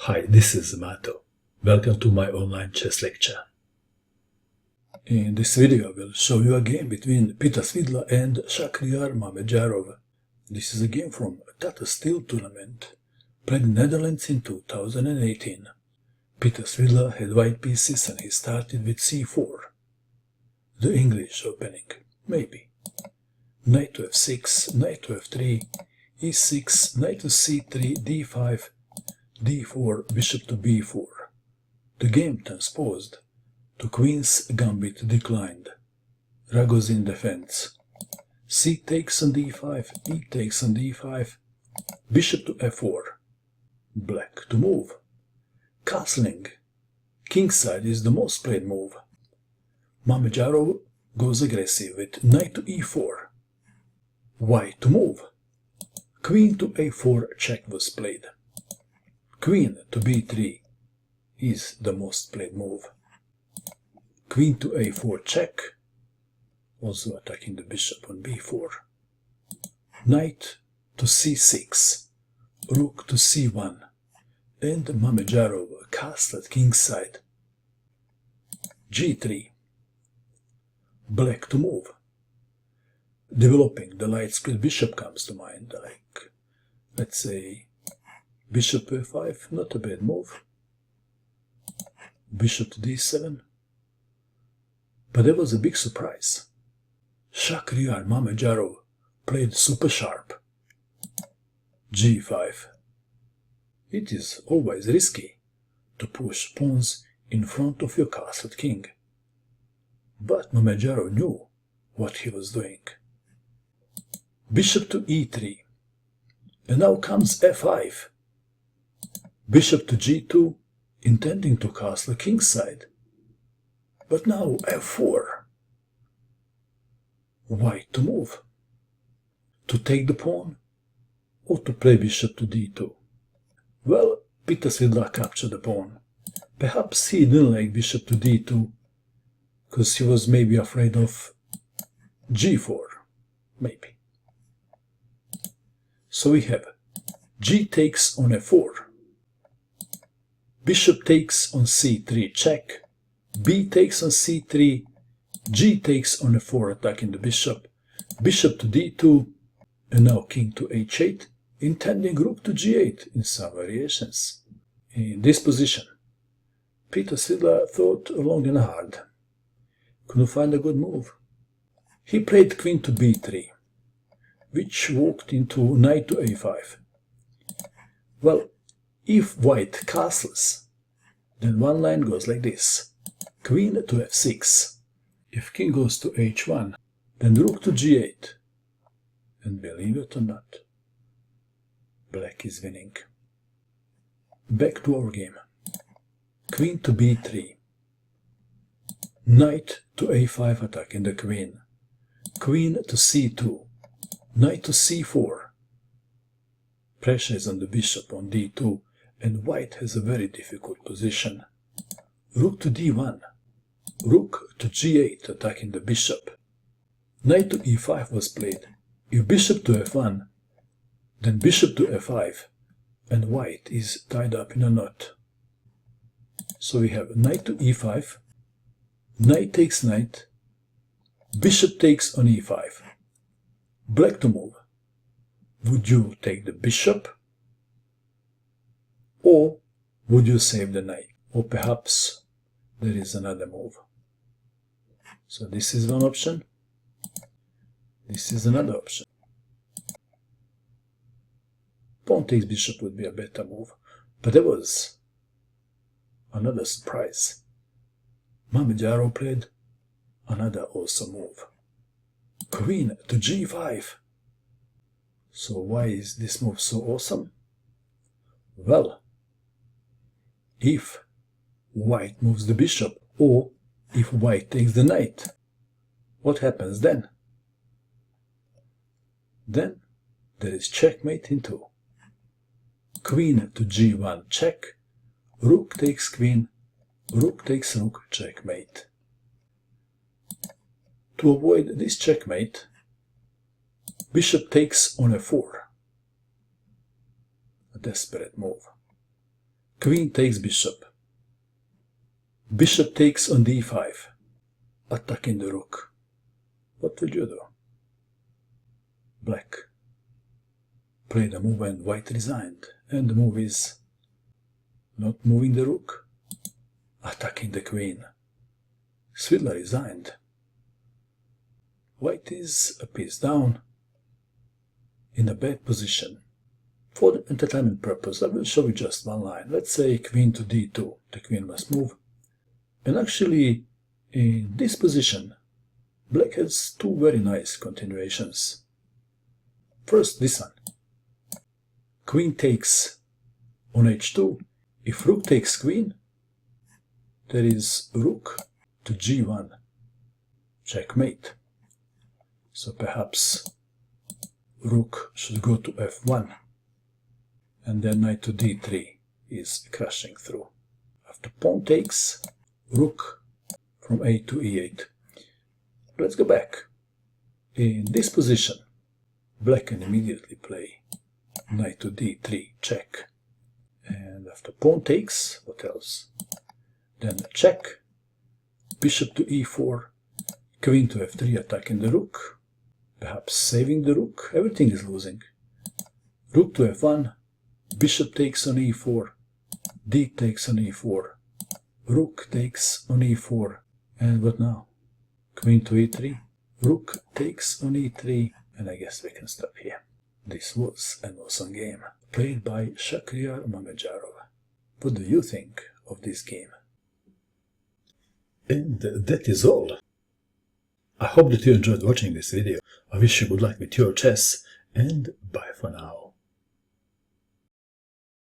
Hi, this is Mato. Welcome to my online chess lecture. In this video I will show you a game between Peter Svidler and Shakhriyar Mamedyarov. This is a game from Tata Steel tournament, played in Netherlands in 2018. Peter Svidler had white pieces and he started with c4. The English opening, maybe. Knight to f6, knight to f3, e6, knight to c3, d5, d4, bishop to b4. The game transposed to queen's gambit declined. Ragozin defends. C takes on d5, e takes on d5, bishop to f4. Black to move. Castling. Kingside is the most played move. Mamedyarov goes aggressive with knight to e4. White to move. Queen to a4 check was played. Queen to b3 is the most played move. Queen to a4 check, also attacking the bishop on b4. Knight to c6, rook to c1, and Mamedyarov castled kingside. g3, black to move. Developing the light square bishop comes to mind, like, let's say, bishop f5, not a bad move. Bishop to d7. But there was a big surprise. Shakhriyar Mamedyarov played super sharp. g5. It is always risky to push pawns in front of your castled king. But Mamedyarov knew what he was doing. Bishop to e3. And now comes f5. Bishop to g2, intending to castle kingside. But now f4. White to move. To take the pawn, or to play bishop to d2. Well, Peter Svidler captured the pawn. Perhaps he didn't like bishop to d2, because he was maybe afraid of g4, maybe. So we have g takes on f4. Bishop takes on c3 check, b takes on c3, g takes on f4 attacking the bishop, bishop to d2, and now king to h8, intending rook to g8 in some variations. In this position, Peter Svidler thought long and hard. Couldn't find a good move. He played queen to b3, which walked into knight to a5. Well, if white castles, then one line goes like this. Queen to f6. If king goes to h1, then rook to g8. And believe it or not, black is winning. Back to our game. Queen to b3. Knight to a5 attacking the queen. Queen to c2. Knight to c4. Pressure is on the bishop on d2, and white has a very difficult position. Rook to d1. Rook to g8 attacking the bishop. Knight to e5 was played. If bishop to f1, then bishop to f5, and white is tied up in a knot. So we have knight to e5, knight takes knight, bishop takes on e5. Black to move. Would you take the bishop? Or would you save the knight? Or perhaps there is another move. So this is one option. This is another option. Pawn takes bishop would be a better move. But there was another surprise. Mamedyarov played another awesome move. Queen to g5. So why is this move so awesome? Well, if white moves the bishop, or if white takes the knight, what happens then? Then there is checkmate in 2. Queen to g1 check, rook takes queen, rook takes rook, checkmate. To avoid this checkmate, bishop takes on f4. A desperate move. Queen takes bishop. Bishop takes on d5, attacking the rook. What will you do? Black played a move and white resigned, and the move is not moving the rook, attacking the queen. Svidler resigned. White is a piece down, in a bad position. For the entertainment purpose, I will show you just one line. Let's say queen to d2, the queen must move. And actually, in this position, black has two very nice continuations. First, this one. Queen takes on h2. If rook takes queen, there is rook to g1, checkmate. So perhaps rook should go to f1, and then knight to d3 is crashing through. After pawn takes, rook from a to e8. Let's go back. In this position, black can immediately play knight to d3, check. And after pawn takes, what else? Then check, bishop to e4, queen to f3 attacking the rook, perhaps saving the rook. Everything is losing. Rook to f1, bishop takes on e4, d takes on e4, rook takes on e4, and what now? Queen to e3, rook takes on e3, and I guess we can stop here. This was an awesome game, played by Shakhriyar Mamedyarov. What do you think of this game? And that is all. I hope that you enjoyed watching this video. I wish you good luck with your chess, and bye for now.